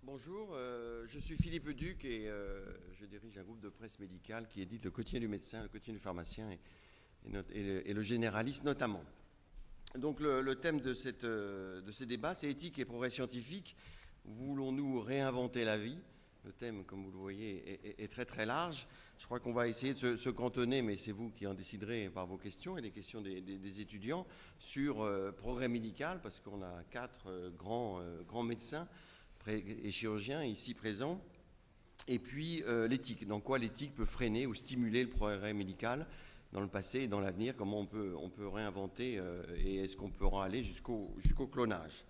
Bonjour, je suis Philippe Duc et je dirige un groupe de presse médicale qui édite le quotidien du médecin, le quotidien du pharmacien et le généraliste notamment. Donc le thème de ces débats, c'est éthique et progrès scientifique. Voulons-nous réinventer la vie? Le thème, comme vous le voyez, est très très large. Je crois qu'on va essayer de se cantonner, mais c'est vous qui en déciderez par vos questions et les questions des étudiants sur progrès médical, parce qu'on a quatre grands médecins et chirurgiens ici présents. Et puis l'éthique, dans quoi l'éthique peut freiner ou stimuler le progrès médical dans le passé et dans l'avenir, comment on peut réinventer et est-ce qu'on pourra aller jusqu'au clonage.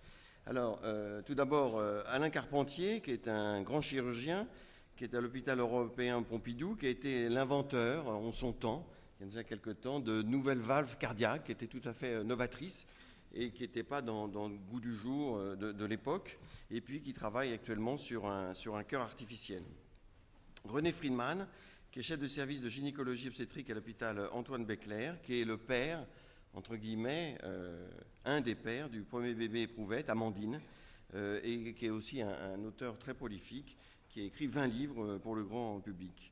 Alors, tout d'abord, Alain Carpentier, qui est un grand chirurgien, qui est à l'hôpital européen Pompidou, qui a été l'inventeur en son temps, il y a déjà quelques temps, de nouvelles valves cardiaques qui étaient tout à fait novatrices et qui n'étaient pas dans le goût du jour de l'époque, et puis qui travaille actuellement sur un cœur artificiel. René Friedman, qui est chef de service de gynécologie obstétrique à l'hôpital Antoine Becler, qui est le père, entre guillemets, un des pères du premier bébé éprouvette, Amandine, et qui est aussi un auteur très prolifique, qui a écrit 20 livres pour le grand public.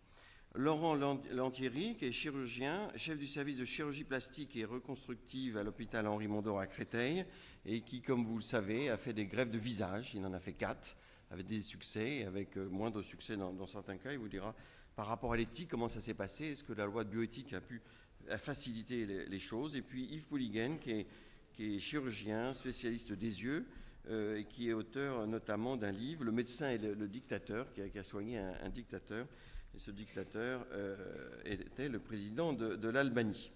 Laurent Lantieri, qui est chirurgien, chef du service de chirurgie plastique et reconstructive à l'hôpital Henri Mondor à Créteil, et qui, comme vous le savez, a fait des greffes de visage. Il en a fait 4, avec des succès, et avec moindre succès dans certains cas. Il vous dira, par rapport à l'éthique, comment ça s'est passé, est-ce que la loi de bioéthique a pu faciliter les choses. Et puis Yves Pouliguen, qui est chirurgien, spécialiste des yeux, et qui est auteur notamment d'un livre, Le médecin et le dictateur, qui a soigné un dictateur. Et ce dictateur était le président de l'Albanie.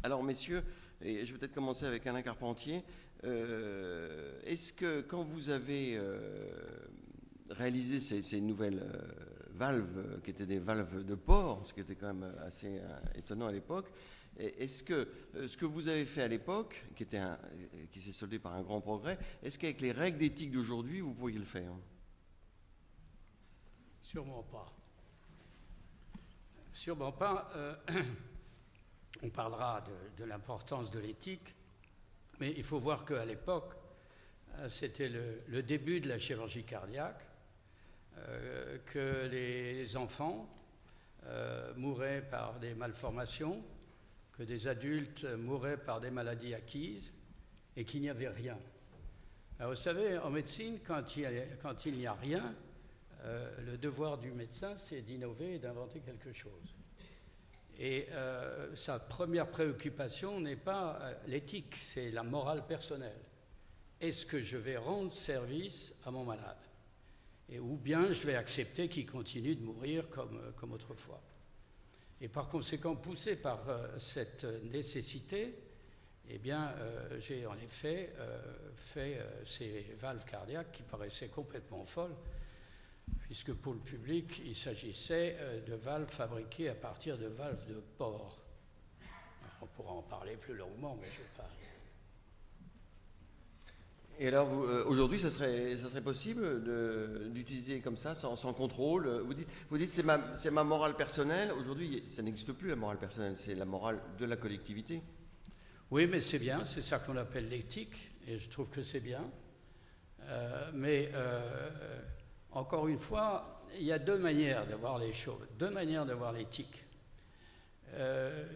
Alors, messieurs, et je vais peut-être commencer avec Alain Carpentier, est-ce que quand vous avez réalisé ces nouvelles valves, qui étaient des valves de porc, ce qui était quand même assez étonnant à l'époque, est-ce que ce que vous avez fait à l'époque, qui s'est soldé par un grand progrès, est-ce qu'avec les règles d'éthique d'aujourd'hui, vous pourriez le faire? Sûrement pas. Sûrement pas. On parlera de l'importance de l'éthique, mais il faut voir qu'à l'époque, c'était le début de la chirurgie cardiaque, que les enfants mouraient par des malformations, que des adultes mouraient par des maladies acquises et qu'il n'y avait rien. Alors, vous savez, en médecine, quand il n'y a rien, le devoir du médecin, c'est d'innover et d'inventer quelque chose. Et sa première préoccupation n'est pas l'éthique, c'est la morale personnelle. Est-ce que je vais rendre service à mon malade? Ou bien je vais accepter qu'il continue de mourir comme autrefois. Et par conséquent, poussé par cette nécessité, eh bien, j'ai en effet fait ces valves cardiaques qui paraissaient complètement folles, puisque pour le public, il s'agissait de valves fabriquées à partir de valves de porc. On pourra en parler plus longuement, mais je ne vais pas. Et alors, aujourd'hui, ça serait possible d'utiliser comme ça, sans contrôle? Vous dites c'est ma morale personnelle. Aujourd'hui, ça n'existe plus, la morale personnelle. C'est la morale de la collectivité. Oui, mais c'est bien. C'est ça qu'on appelle l'éthique. Et je trouve que c'est bien. Mais encore une fois, il y a deux manières de voir les choses, deux manières de voir l'éthique.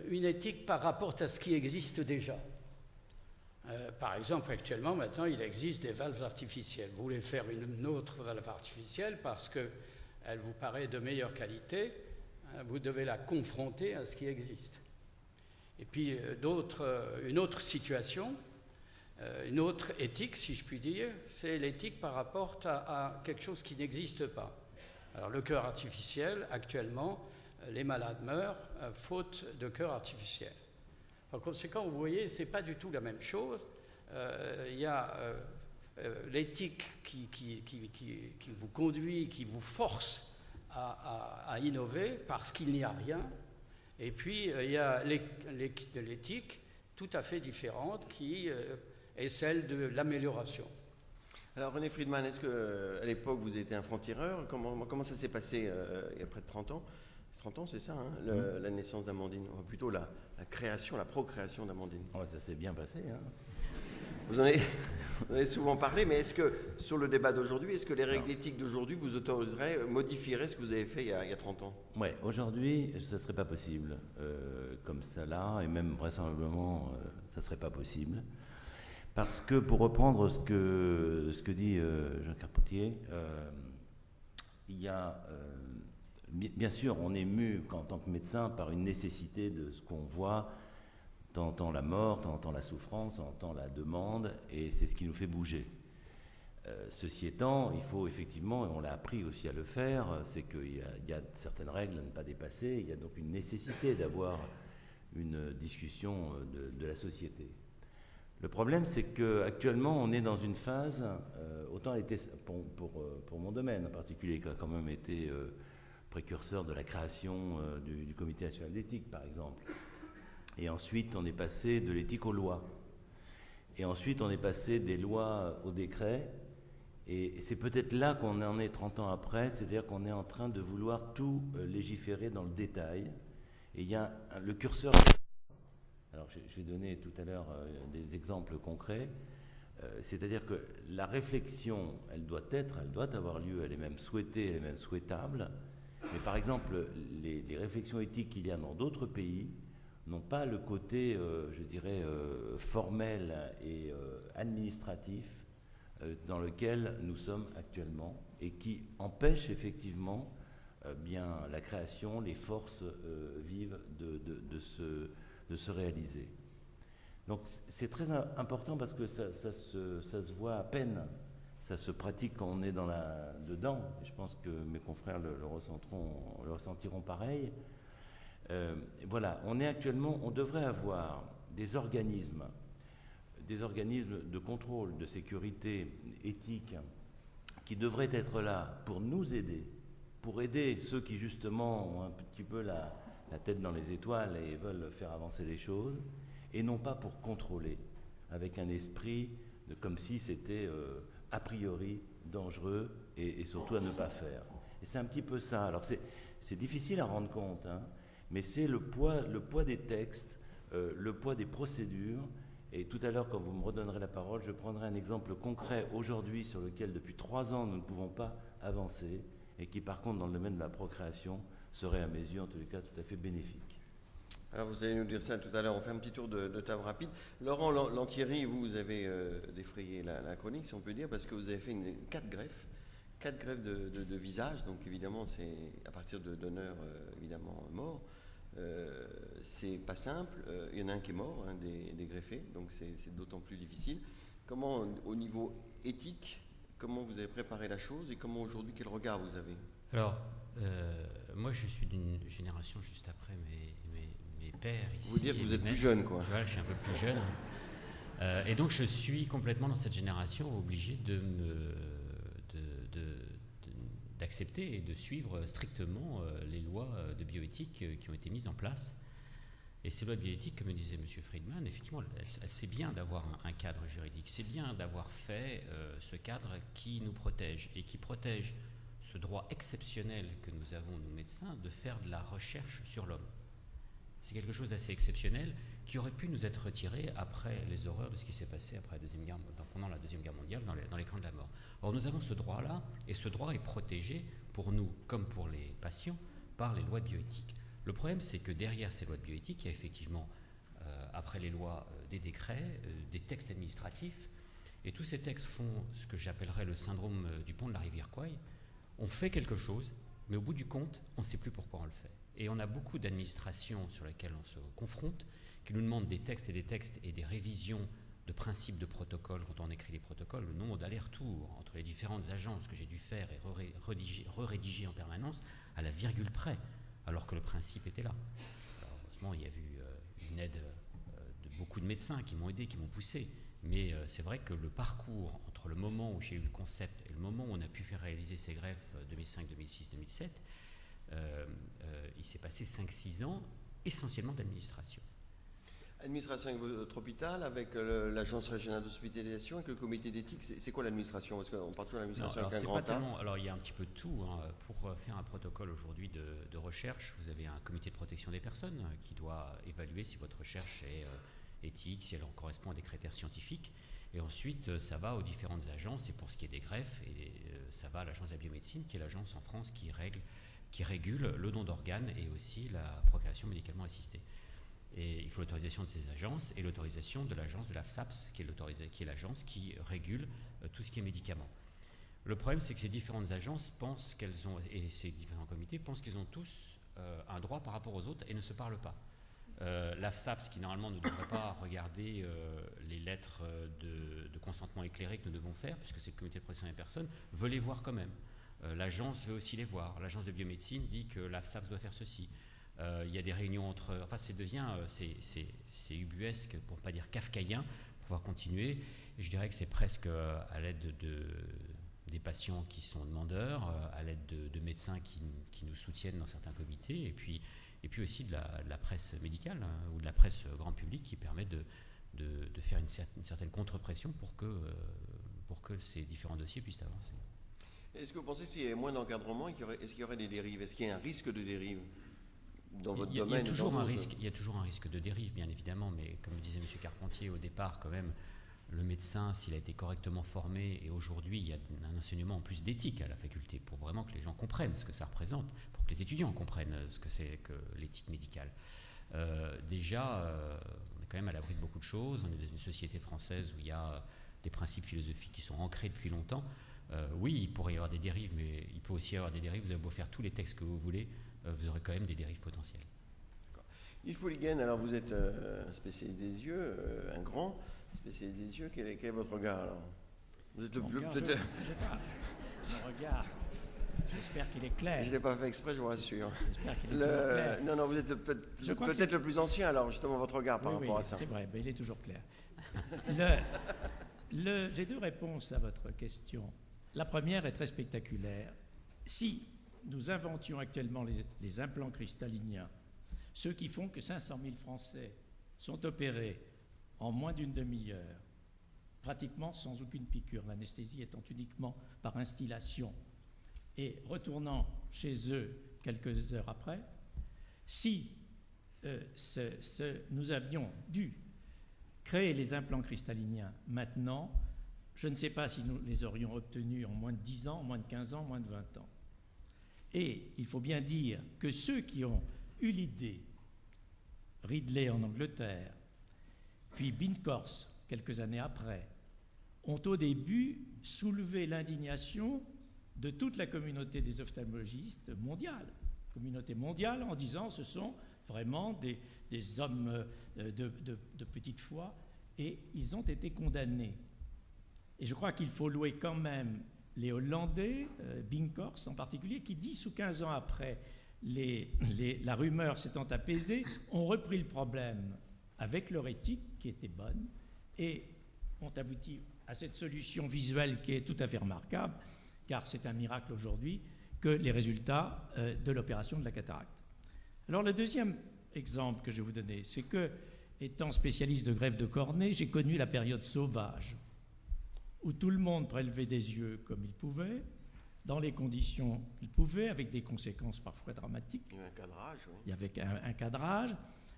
Une éthique par rapport à ce qui existe déjà. Par exemple, actuellement, maintenant, il existe des valves artificielles. Vous voulez faire une autre valve artificielle parce qu'elle vous paraît de meilleure qualité, vous devez la confronter à ce qui existe. Et puis, une autre situation, une autre éthique, si je puis dire, c'est l'éthique par rapport à quelque chose qui n'existe pas. Alors, le cœur artificiel, actuellement, les malades meurent faute de cœur artificiel. Par conséquent, vous voyez, ce n'est pas du tout la même chose. Il y a l'éthique qui vous conduit, qui vous force à innover parce qu'il n'y a rien. Et puis, il y a l'éthique tout à fait différente qui est celle de l'amélioration. Alors, René Friedman, est-ce qu'à l'époque, vous étiez un franc-tireur? Comment ça s'est passé il y a près de 30 ans? 30 ans, c'est ça, hein, la naissance d'Amandine, enfin, plutôt la création, la procréation d'Amandine. Oh, ça s'est bien passé. Hein. Vous en avez souvent parlé, mais est-ce que, sur le débat d'aujourd'hui, est-ce que les règles éthiques d'aujourd'hui vous autoriseraient, modifieraient ce que vous avez fait il y a 30 ans? Oui, aujourd'hui, ça ne serait pas possible comme ça là, et même vraisemblablement, ça ne serait pas possible. Parce que, pour reprendre ce que dit Jean Carpentier, il y a, bien sûr, on est mu en tant que médecin par une nécessité de ce qu'on voit, tant la mort, tant la souffrance, tant la demande, et c'est ce qui nous fait bouger. Ceci étant, il faut effectivement, et on l'a appris aussi à le faire, c'est qu'il y a certaines règles à ne pas dépasser, il y a donc une nécessité d'avoir une discussion de la société. Le problème, c'est qu'actuellement, on est dans une phase, autant elle était, pour mon domaine en particulier, qui a quand même été précurseur de la création du Comité national d'éthique, par exemple. Et ensuite, on est passé de l'éthique aux lois. Et ensuite, on est passé des lois aux décrets. Et c'est peut-être là qu'on en est 30 ans après, c'est-à-dire qu'on est en train de vouloir tout légiférer dans le détail. Et il y a le curseur. Alors, je vais donner tout à l'heure des exemples concrets. C'est-à-dire que la réflexion, elle doit avoir lieu, elle est même souhaitée, elle est même souhaitable. Mais par exemple, les réflexions éthiques qu'il y a dans d'autres pays n'ont pas le côté, je dirais, formel et administratif dans lequel nous sommes actuellement et qui empêche effectivement bien la création, les forces vives de se réaliser. Donc c'est très important parce que ça se voit à peine, ça se pratique quand on est dedans. Et je pense que mes confrères le ressentiront pareil. Voilà, on devrait avoir des organismes de contrôle, de sécurité éthique, qui devraient être là pour nous aider, pour aider ceux qui justement ont un petit peu la tête dans les étoiles et veulent faire avancer les choses, et non pas pour contrôler, avec un esprit comme si c'était a priori dangereux et surtout à ne pas faire. Et c'est un petit peu ça. Alors c'est difficile à rendre compte, hein, mais c'est le poids des textes, le poids des procédures. Et tout à l'heure, quand vous me redonnerez la parole, je prendrai un exemple concret aujourd'hui sur lequel, depuis 3 ans, nous ne pouvons pas avancer et qui, par contre, dans le domaine de la procréation, serait à mes yeux, en tous les cas, tout à fait bénéfique. Alors, vous allez nous dire ça tout à l'heure. On fait un petit tour de table rapide. Laurent Lantieri, vous avez défrayé la chronique, si on peut dire, parce que vous avez fait 4 greffes. 4 greffes de visage, donc évidemment, c'est à partir de donneurs, évidemment, morts. C'est pas simple, il y en a un qui est mort, un des greffés, donc c'est d'autant plus difficile. Comment, au niveau éthique, comment vous avez préparé la chose et comment aujourd'hui, quel regard vous avez? Alors, moi je suis d'une génération juste après mes pères ici. Vous dire que vous êtes plus jeune, quoi. Voilà, je suis un peu plus jeune. Et donc je suis complètement dans cette génération obligé d'accepter et de suivre strictement les lois de bioéthique qui ont été mises en place. Et ces lois de bioéthique, comme disait M. Friedman, effectivement, c'est bien d'avoir un cadre juridique, c'est bien d'avoir fait ce cadre qui nous protège et qui protège ce droit exceptionnel que nous avons, nous médecins, de faire de la recherche sur l'homme. C'est quelque chose d'assez exceptionnel qui aurait pu nous être retiré après les horreurs de ce qui s'est passé pendant la Deuxième Guerre mondiale dans les camps de la mort. Or, nous avons ce droit-là, et ce droit est protégé pour nous, comme pour les patients, par les lois de bioéthique. Le problème, c'est que derrière ces lois de bioéthique, il y a effectivement, après les lois, des décrets, des textes administratifs, et tous ces textes font ce que j'appellerais le syndrome du pont de la rivière Kwai. On fait quelque chose, mais au bout du compte, on ne sait plus pourquoi on le fait. Et on a beaucoup d'administrations sur lesquelles on se confronte, qui nous demandent des textes et des révisions de principes de protocole. Quand on écrit des protocoles, le nombre d'allers-retours entre les différentes agences que j'ai dû faire et re-rédiger en permanence à la virgule près, alors que le principe était là. Alors, heureusement, il y a eu une aide de beaucoup de médecins qui m'ont aidé, qui m'ont poussé. Mais c'est vrai que le parcours entre le moment où j'ai eu le concept et le moment où on a pu faire réaliser ces greffes 2005, 2006, 2007, il s'est passé 5-6 ans essentiellement d'administration. Administration avec votre hôpital, avec l'agence régionale d'hospitalisation, avec le comité d'éthique, c'est quoi l'administration? Parce qu'on parle toujours de l'administration avec un grand A. Alors il y a un petit peu de tout. Hein. Pour faire un protocole aujourd'hui de recherche, vous avez un comité de protection des personnes qui doit évaluer si votre recherche est éthique, si elle correspond à des critères scientifiques. Et ensuite, ça va aux différentes agences, et pour ce qui est des greffes, ça va à l'agence de la biomédecine, qui est l'agence en France qui régule le don d'organes et aussi la procréation médicalement assistée. Et il faut l'autorisation de ces agences et l'autorisation de l'agence de l'AFSAPS, qui est l'agence qui régule tout ce qui est médicaments. Le problème, c'est que ces différentes agences pensent qu'elles ont, et ces différents comités pensent qu'ils ont tous un droit par rapport aux autres et ne se parlent pas. L'AFSAPS, qui normalement ne devrait pas regarder les lettres de consentement éclairé que nous devons faire, puisque c'est le comité de protection des personnes, veut les voir quand même. L'agence veut aussi les voir. L'agence de biomédecine dit que l'AFSAPS doit faire ceci. Il y a des réunions entre... Enfin, c'est ubuesque, pour ne pas dire kafkaïen, pour pouvoir continuer. Et je dirais que c'est presque à l'aide des patients qui sont demandeurs, à l'aide de médecins qui nous soutiennent dans certains comités, et puis aussi de la presse médicale, ou de la presse grand public qui permet de faire une certaine contre-pression pour que ces différents dossiers puissent avancer. Est-ce que vous pensez que s'il y a moins d'encadrement, est-ce qu'il y aurait des dérives? Est-ce qu'il y a un risque de dérive dans votre domaine? Il y a toujours un risque de dérive, bien évidemment, mais comme le disait M. Carpentier au départ, quand même, le médecin, s'il a été correctement formé, et aujourd'hui il y a un enseignement en plus d'éthique à la faculté, pour vraiment que les gens comprennent ce que ça représente, pour que les étudiants comprennent ce que c'est que l'éthique médicale. Déjà, on est quand même à l'abri de beaucoup de choses, on est dans une société française où il y a des principes philosophiques qui sont ancrés depuis longtemps. Oui, il pourrait y avoir des dérives, mais il peut aussi y avoir des dérives. Vous avez beau faire tous les textes que vous voulez, vous aurez quand même des dérives potentielles. Yves Pouliguen, alors vous êtes un spécialiste des yeux, un grand spécialiste des yeux. Quel est votre regard alors? Vous êtes Mon regard, mon regard, j'espère qu'il est clair. Je ne l'ai pas fait exprès, je vous rassure. J'espère qu'il est toujours clair. Non, vous êtes peut-être le plus ancien, alors justement votre regard par rapport à ça. C'est vrai, mais il est toujours clair. J'ai deux réponses à votre question. La première est très spectaculaire. Si nous inventions actuellement les implants cristalliniens, ceux qui font que 500 000 Français sont opérés en moins d'une demi-heure, pratiquement sans aucune piqûre, l'anesthésie étant uniquement par instillation, et retournant chez eux quelques heures après, si nous avions dû créer les implants cristalliniens maintenant, je ne sais pas si nous les aurions obtenus en moins de 10 ans, moins de 15 ans, moins de 20 ans. Et il faut bien dire que ceux qui ont eu l'idée, Ridley en Angleterre, puis Binkhorst quelques années après, ont au début soulevé l'indignation de toute la communauté des ophtalmologistes mondiale, communauté mondiale, en disant ce sont vraiment des hommes de petite foi, et ils ont été condamnés. Et je crois qu'il faut louer quand même les Hollandais, Binkhorst en particulier, qui 10 ou 15 ans après la rumeur s'étant apaisée, ont repris le problème avec leur éthique qui était bonne et ont abouti à cette solution visuelle qui est tout à fait remarquable, car c'est un miracle aujourd'hui que les résultats de l'opération de la cataracte. Alors le deuxième exemple que je vais vous donner, c'est que, étant spécialiste de greffe de cornée, j'ai connu la période sauvage, où tout le monde prélevait des yeux comme il pouvait, dans les conditions qu'il pouvait, avec des conséquences parfois dramatiques. Il y avait un cadrage, oui. Il y avait un cadrage,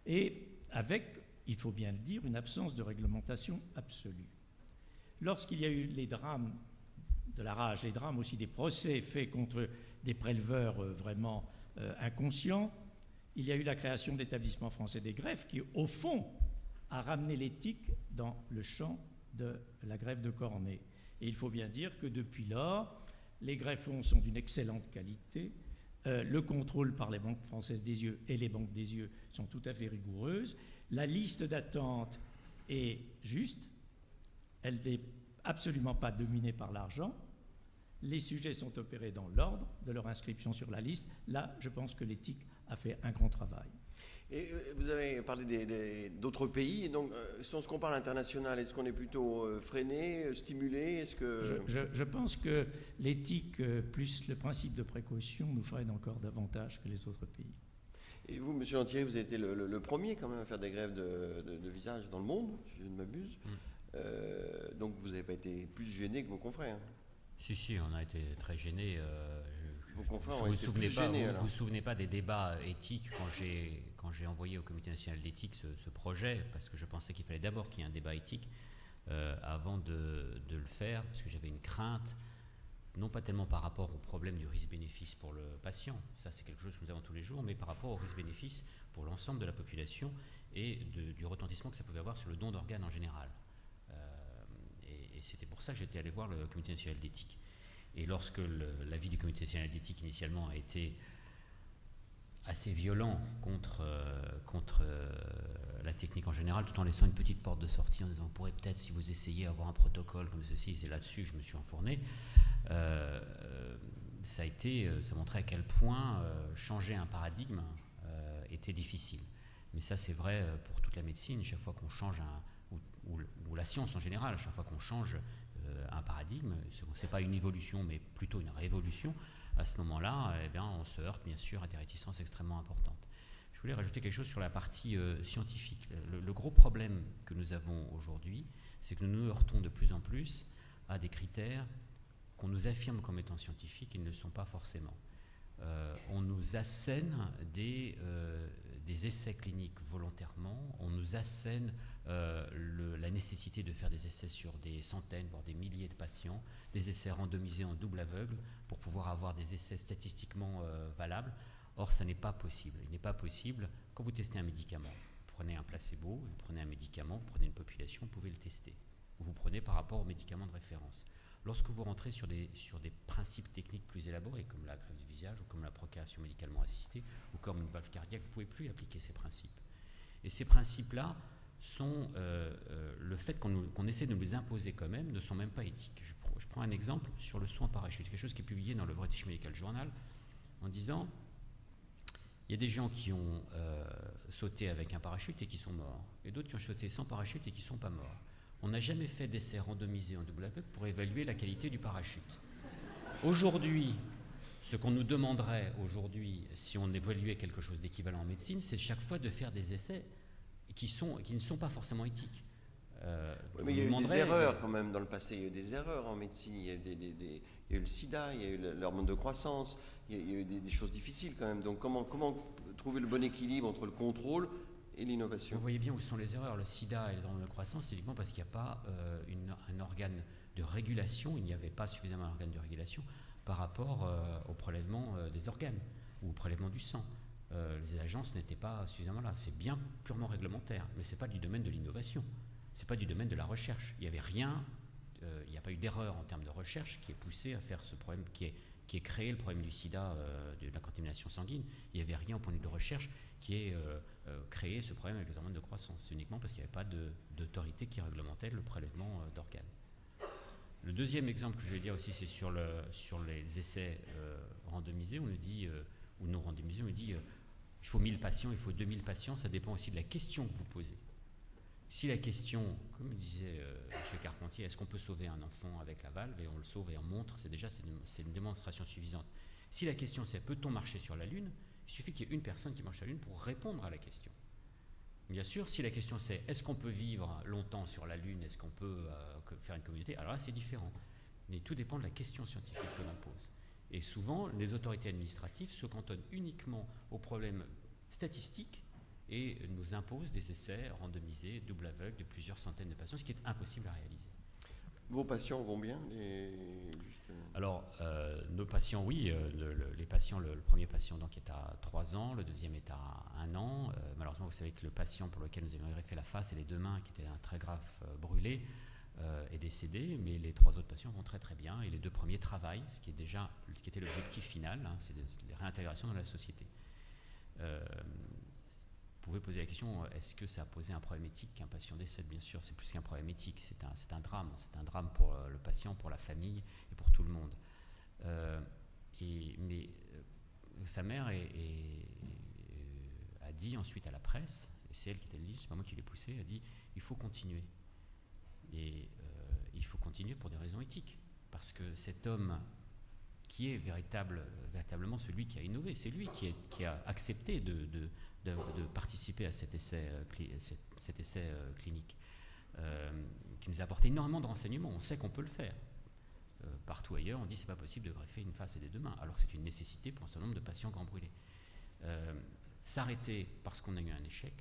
et avec, il faut bien le dire, une absence de réglementation absolue. Lorsqu'il y a eu les drames de la rage, les drames aussi des procès faits contre des préleveurs vraiment inconscients, il y a eu la création de l'Établissement français des greffes qui, au fond, a ramené l'éthique dans le champ de la greffe de cornée. Et il faut bien dire que depuis lors, les greffons sont d'une excellente qualité, le contrôle par les banques françaises des yeux et les banques des yeux sont tout à fait rigoureuses, la liste d'attente est juste, elle n'est absolument pas dominée par l'argent, les sujets sont opérés dans l'ordre de leur inscription sur la liste. Là, je pense que l'éthique a fait un grand travail. Et vous avez parlé d'autres pays, donc si on se compare à l'international, est-ce qu'on est plutôt freiné, stimulé? Est-ce que... je pense que l'éthique plus le principe de précaution nous freinent encore davantage que les autres pays. Et vous, monsieur Lantier, vous avez été le premier quand même à faire des greffes de visage dans le monde, si je ne m'abuse. Donc vous n'avez pas été plus gêné que vos confrères? Si, on a été très gênés. Vos confrères vous ont été plus gênés. Vous vous souvenez pas des débats éthiques quand j'ai envoyé au Comité national d'éthique ce projet, parce que je pensais qu'il fallait d'abord qu'il y ait un débat éthique. avant de le faire, parce que j'avais une crainte, non pas tellement par rapport au problème du risque-bénéfice pour le patient, ça c'est quelque chose que nous avons tous les jours, mais par rapport au risque-bénéfice pour l'ensemble de la population et du retentissement que ça pouvait avoir sur le don d'organes en général. Et c'était pour ça que j'étais allé voir le Comité national d'éthique. Et lorsque l'avis du Comité national d'éthique initialement a été assez violent contre la technique en général, tout en laissant une petite porte de sortie en disant on pourrait peut-être, si vous essayez, avoir un protocole comme ceci, c'est là-dessus que je me suis enfourné. Ça montrait à quel point changer un paradigme était difficile. Mais ça, c'est vrai pour toute la médecine. Chaque fois qu'on change ou la science en général, chaque fois qu'on change un paradigme, ce n'est pas une évolution, mais plutôt une révolution, à ce moment-là, eh bien, on se heurte bien sûr à des réticences extrêmement importantes. Je voulais rajouter quelque chose sur la partie scientifique. Le gros problème que nous avons aujourd'hui, c'est que nous nous heurtons de plus en plus à des critères qu'on nous affirme comme étant scientifiques et ne le sont pas forcément. On nous assène des essais cliniques volontairement, on nous assène la nécessité de faire des essais sur des centaines, voire des milliers de patients, des essais randomisés en double aveugle pour pouvoir avoir des essais statistiquement valables. Or, ça n'est pas possible. Il n'est pas possible, quand vous testez un médicament, vous prenez un placebo, vous prenez un médicament, vous prenez une population, vous pouvez le tester. Vous prenez par rapport au médicament de référence. Lorsque vous rentrez sur des principes techniques plus élaborés, comme la greffe du visage, ou comme la procréation médicalement assistée, ou comme une valve cardiaque, vous ne pouvez plus appliquer ces principes. Et ces principes-là sont, le fait qu'on essaie de nous les imposer quand même, ne sont même pas éthiques. Je prends un exemple sur le soin parachute, quelque chose qui est publié dans le British Medical Journal, en disant, il y a des gens qui ont sauté avec un parachute et qui sont morts, et d'autres qui ont sauté sans parachute et qui ne sont pas morts. On n'a jamais fait d'essai randomisé en double aveugle pour évaluer la qualité du parachute. Aujourd'hui, ce qu'on nous demanderait aujourd'hui, si on évaluait quelque chose d'équivalent en médecine, c'est chaque fois de faire des essais qui ne sont pas forcément éthiques. Oui, mais il y a eu des erreurs quand même dans le passé. Il y a eu des erreurs en médecine. Il y a eu le sida, il y a eu l'hormone de croissance. Il y a eu des choses difficiles quand même. Donc comment trouver le bon équilibre entre le contrôle et l'innovation? Vous voyez bien où sont les erreurs. Le sida et les hormones de croissance, c'est uniquement parce qu'il n'y a pas un organe de régulation. Il n'y avait pas suffisamment d'organes de régulation par rapport au prélèvement des organes ou au prélèvement du sang. Les agences n'étaient pas suffisamment là. C'est bien purement réglementaire, mais ce n'est pas du domaine de l'innovation. Ce n'est pas du domaine de la recherche. Il n'y avait rien, il n'y a pas eu d'erreur en termes de recherche qui ait poussé à faire ce problème, qui ait créé le problème du sida, de la contamination sanguine. Il n'y avait rien au point de vue de recherche qui ait créé ce problème avec les hormones de croissance. C'est uniquement parce qu'il n'y avait pas d'autorité qui réglementait le prélèvement d'organes. Le deuxième exemple que je vais dire aussi, c'est sur les essais randomisés. On nous dit, ou non randomisés, on nous dit il faut 1000 patients, il faut 2000 patients. Ça dépend aussi de la question que vous posez. Si la question, comme disait M. Carpentier, est-ce qu'on peut sauver un enfant avec la valve, et on le sauve et on montre, c'est une démonstration suffisante. Si la question c'est peut-on marcher sur la Lune, il suffit qu'il y ait une personne qui marche sur la Lune pour répondre à la question. Bien sûr, si la question c'est est-ce qu'on peut vivre longtemps sur la Lune, est-ce qu'on peut faire une communauté, alors là c'est différent. Mais tout dépend de la question scientifique que l'on pose. Et souvent, les autorités administratives se cantonnent uniquement aux problèmes statistiques et nous imposent des essais randomisés, double aveugle, de plusieurs centaines de patients, ce qui est impossible à réaliser. Vos patients vont bien Alors, nos patients, oui. Les patients, le premier patient donc, est à 3 ans, le deuxième est à 1 an. Malheureusement, vous savez que le patient pour lequel nous avions greffé la face et les 2 mains, qui était un très grave brûlé, est décédé, mais les 3 autres patients vont très très bien, et les 2 premiers travaillent, ce qui était l'objectif final, hein, c'est de réintégration dans la société. Vous pouvez poser la question, est-ce que ça a posé un problème éthique qu'un patient décède? Bien sûr, c'est plus qu'un problème éthique, c'est un drame. C'est un drame pour le patient, pour la famille et pour tout le monde. Mais sa mère a dit ensuite à la presse, et c'est elle qui était le livre, c'est pas moi qui l'ai poussé, a dit il faut continuer. Et il faut continuer pour des raisons éthiques. Parce que cet homme qui est véritablement celui qui a innové, c'est lui qui a accepté de participer à cet essai clinique, qui nous a apporté énormément de renseignements. On sait qu'on peut le faire. Partout ailleurs, on dit que ce n'est pas possible de greffer une face et des 2 mains, alors que c'est une nécessité pour un certain nombre de patients grands brûlés. S'arrêter parce qu'on a eu un échec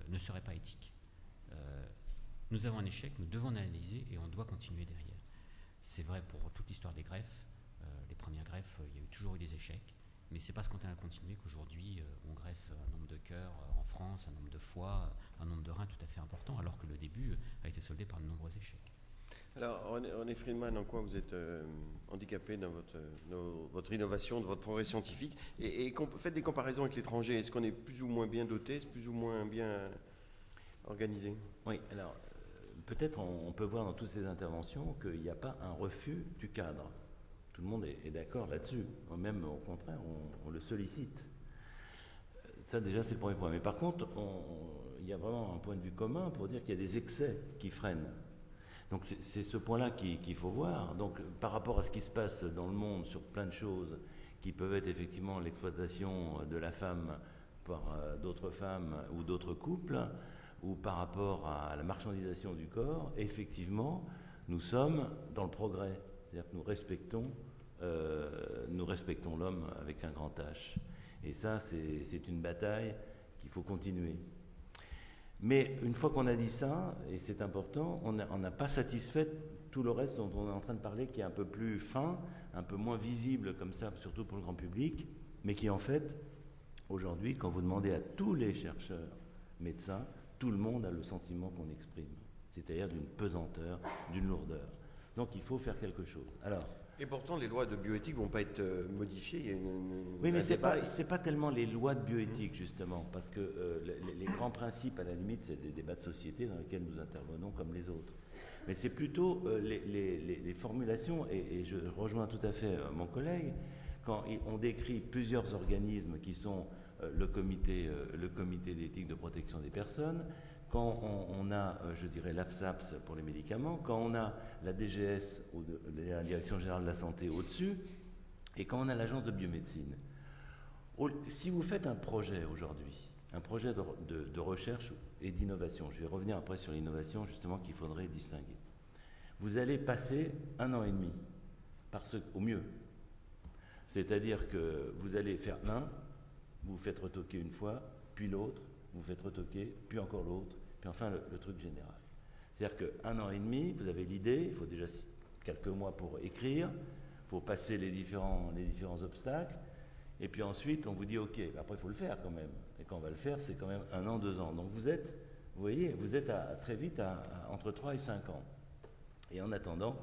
ne serait pas éthique. Nous avons un échec, nous devons analyser et on doit continuer derrière. C'est vrai pour toute l'histoire des greffes. Les premières greffes, il y a toujours eu des échecs, mais c'est parce qu'on a continué qu'aujourd'hui on greffe un nombre de cœurs en France, un nombre de foies, un nombre de reins tout à fait important, alors que le début a été soldé par de nombreux échecs. Alors, René Friedman, en quoi vous êtes handicapé dans votre innovation, de votre progrès scientifique, et faites des comparaisons avec l'étranger. Est-ce qu'on est plus ou moins bien doté, plus ou moins bien organisé? Oui, alors peut-être on peut voir dans toutes ces interventions qu'il n'y a pas un refus du cadre. Tout le monde est d'accord là-dessus. Même au contraire, on le sollicite. Ça déjà c'est le premier point. Mais par contre, il y a vraiment un point de vue commun pour dire qu'il y a des excès qui freinent. Donc c'est ce point-là qu'il faut voir. Donc par rapport à ce qui se passe dans le monde sur plein de choses qui peuvent être effectivement l'exploitation de la femme par d'autres femmes ou d'autres couples, ou par rapport à la marchandisation du corps, effectivement, nous sommes dans le progrès. C'est-à-dire que nous respectons l'homme avec un grand H. Et ça, c'est une bataille qu'il faut continuer. Mais une fois qu'on a dit ça, et c'est important, on n'a pas satisfait tout le reste dont on est en train de parler, qui est un peu plus fin, un peu moins visible comme ça, surtout pour le grand public, mais qui en fait, aujourd'hui, quand vous demandez à tous les chercheurs médecins, tout le monde a le sentiment qu'on exprime, c'est-à-dire d'une pesanteur, d'une lourdeur. Donc il faut faire quelque chose. Alors, et pourtant, les lois de bioéthique ne vont pas être modifiées. Il y a oui, mais ce n'est pas tellement les lois de bioéthique, justement, parce que les grands principes, à la limite, c'est des débats de société dans lesquels nous intervenons comme les autres. Mais c'est plutôt les formulations, et je rejoins tout à fait mon collègue, quand on décrit plusieurs organismes qui sont le comité d'éthique de protection des personnes, quand on a, je dirais, l'AFSAPS pour les médicaments, quand on a la DGS, la Direction Générale de la Santé, au-dessus, et quand on a l'Agence de biomédecine. Si vous faites un projet aujourd'hui, un projet de recherche et d'innovation, je vais revenir après sur l'innovation, justement, qu'il faudrait distinguer. Vous allez passer 1 an et demi, au mieux. C'est-à-dire que vous allez faire l'un, vous vous faites retoquer une fois, puis l'autre, vous faites retoquer, puis encore l'autre, puis enfin le truc général. C'est-à-dire qu'un an et demi, vous avez l'idée, il faut déjà quelques mois pour écrire, il faut passer les différents obstacles, et puis ensuite on vous dit ok, après il faut le faire quand même. Et quand on va le faire, c'est quand même 1 an, 2 ans. Donc vous voyez, très vite entre 3 et 5 ans. Et en attendant,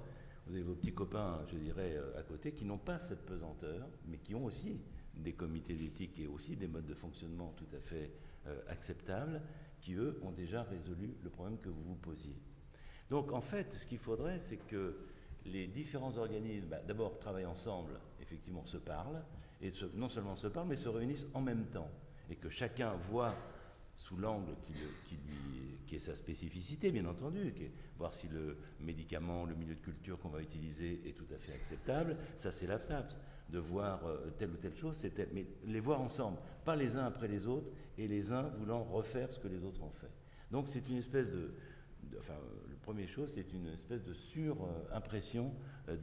vous avez vos petits copains, je dirais, à côté, qui n'ont pas cette pesanteur, mais qui ont aussi des comités d'éthique et aussi des modes de fonctionnement tout à fait acceptables, qui, eux, ont déjà résolu le problème que vous vous posiez. Donc, en fait, ce qu'il faudrait, c'est que les différents organismes, d'abord, travaillent ensemble, effectivement, se parlent, et non seulement se parlent, mais se réunissent en même temps, et que chacun voit sous l'angle qui est sa spécificité, bien entendu, voir si le médicament, le milieu de culture qu'on va utiliser est tout à fait acceptable. Ça, c'est l'AFSAPS. De voir telle ou telle chose, mais les voir ensemble, pas les uns après les autres, et les uns voulant refaire ce que les autres ont fait. Donc c'est une espèce la première chose, c'est une espèce de surimpression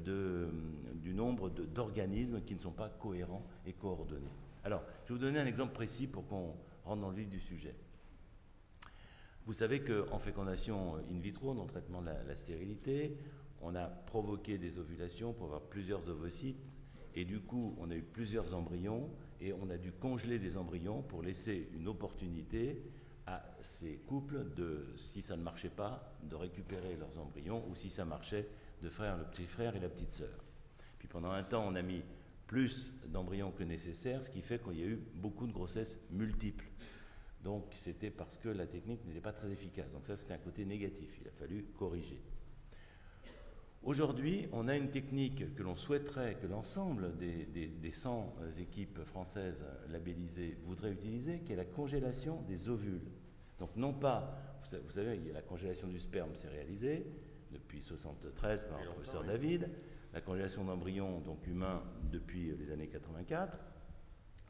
du nombre d'organismes qui ne sont pas cohérents et coordonnés. Alors, je vais vous donner un exemple précis pour qu'on rentre dans le vif du sujet. Vous savez qu'en fécondation in vitro, dans le traitement de la stérilité, on a provoqué des ovulations pour avoir plusieurs ovocytes, et du coup, on a eu plusieurs embryons, et on a dû congeler des embryons pour laisser une opportunité à ces couples si ça ne marchait pas, de récupérer leurs embryons, ou si ça marchait, de faire le petit frère et la petite sœur. Puis pendant un temps, on a mis plus d'embryons que nécessaire, ce qui fait qu'il y a eu beaucoup de grossesses multiples. Donc c'était parce que la technique n'était pas très efficace. Donc ça, c'était un côté négatif, il a fallu corriger. Aujourd'hui, on a une technique que l'on souhaiterait que l'ensemble des 100 équipes françaises labellisées voudraient utiliser, qui est la congélation des ovules. Donc non pas, vous savez, la congélation du sperme s'est réalisée depuis 1973 par le professeur David, la congélation d'embryons donc humains depuis les années 84,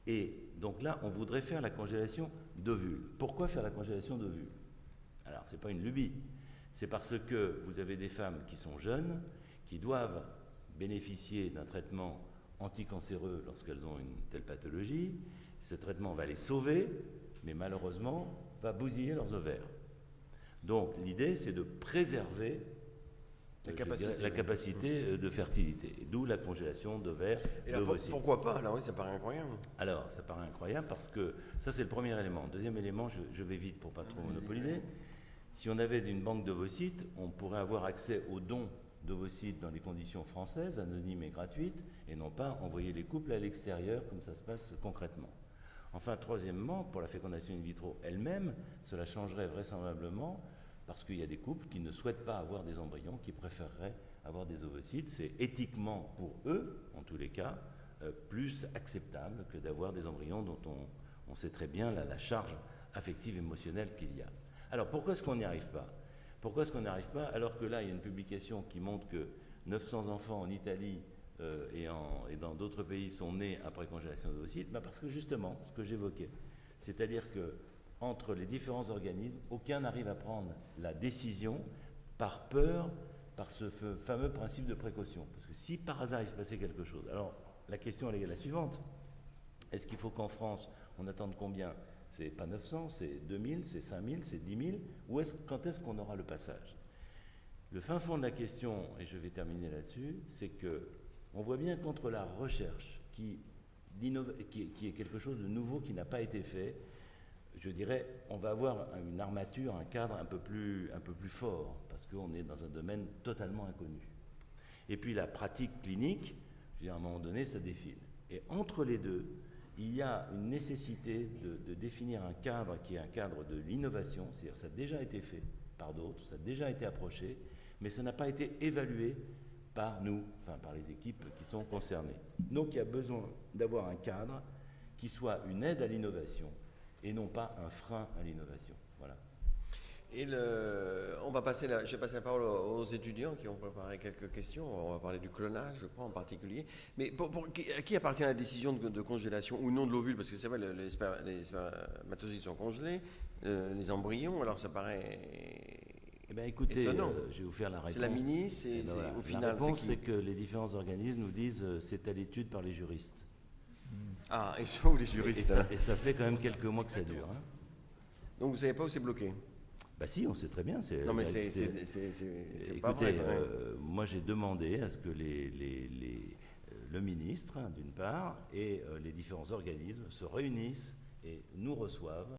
et donc là, on voudrait faire la congélation d'ovules. Pourquoi faire la congélation d'ovules? Alors, ce n'est pas une lubie. C'est parce que vous avez des femmes qui sont jeunes, qui doivent bénéficier d'un traitement anticancéreux lorsqu'elles ont une telle pathologie. Ce traitement va les sauver, mais malheureusement va bousiller leurs ovaires. Donc l'idée, c'est de préserver la capacité de fertilité, d'où la congélation d'ovaires, Et là, d'ovocytes. pourquoi pas? Alors oui, ça paraît incroyable. Alors, ça paraît incroyable parce que ça, c'est le premier élément. Deuxième élément, je vais vite pour pas trop monopoliser. Si on avait une banque d'ovocytes, on pourrait avoir accès aux dons d'ovocytes dans les conditions françaises, anonymes et gratuites, et non pas envoyer les couples à l'extérieur comme ça se passe concrètement. Enfin, troisièmement, pour la fécondation in vitro elle-même, cela changerait vraisemblablement parce qu'il y a des couples qui ne souhaitent pas avoir des embryons, qui préféreraient avoir des ovocytes. C'est éthiquement pour eux, en tous les cas, plus acceptable que d'avoir des embryons dont on sait très bien la charge affective émotionnelle qu'il y a. Alors pourquoi est-ce qu'on n'y arrive pas? Pourquoi est-ce qu'on n'y arrive pas alors que là, il y a une publication qui montre que 900 enfants en Italie et dans d'autres pays sont nés après congélation d'ovocytes? Parce que justement, ce que j'évoquais, c'est-à-dire que entre les différents organismes, aucun n'arrive à prendre la décision par peur, par ce fameux principe de précaution. Parce que si par hasard il se passait quelque chose, alors la question elle est la suivante. Est-ce qu'il faut qu'en France, on attende combien? C'est pas 900, c'est 2000, c'est 5000, c'est 10 000? Ou quand est-ce qu'on aura le passage? Le fin fond de la question, et je vais terminer là-dessus, c'est que on voit bien qu'entre la recherche, qui est quelque chose de nouveau qui n'a pas été fait, je dirais, on va avoir une armature, un cadre un peu plus fort, parce qu'on est dans un domaine totalement inconnu. Et puis la pratique clinique, je veux dire, à un moment donné, ça défile. Et entre les deux, il y a une nécessité de définir un cadre qui est un cadre de l'innovation, c'est-à-dire ça a déjà été fait par d'autres, ça a déjà été approché, mais ça n'a pas été évalué par nous, enfin par les équipes qui sont concernées. Donc il y a besoin d'avoir un cadre qui soit une aide à l'innovation, et non pas un frein à l'innovation. Voilà. Et je vais passer la parole aux étudiants qui ont préparé quelques questions. On va parler du clonage, je crois, en particulier. Mais à qui appartient la décision de congélation ou non de l'ovule? Parce que c'est vrai, les spermatozoïdes sont congelés, les embryons, alors ça paraît écoutez, étonnant. Je vais vous faire la réponse. C'est la ministre, Voilà. au final, la réponse, c'est c'est que les différents organismes nous disent c'est à l'étude par les juristes. Ah, ils sont où les juristes? Et ça fait quand même quelques mois que ça dure. Hein. Donc vous ne savez pas où c'est bloqué? Bah si, on sait très bien. Non mais c'est pas écoutez, vrai. moi j'ai demandé à ce que le ministre, d'une part, et les différents organismes se réunissent et nous reçoivent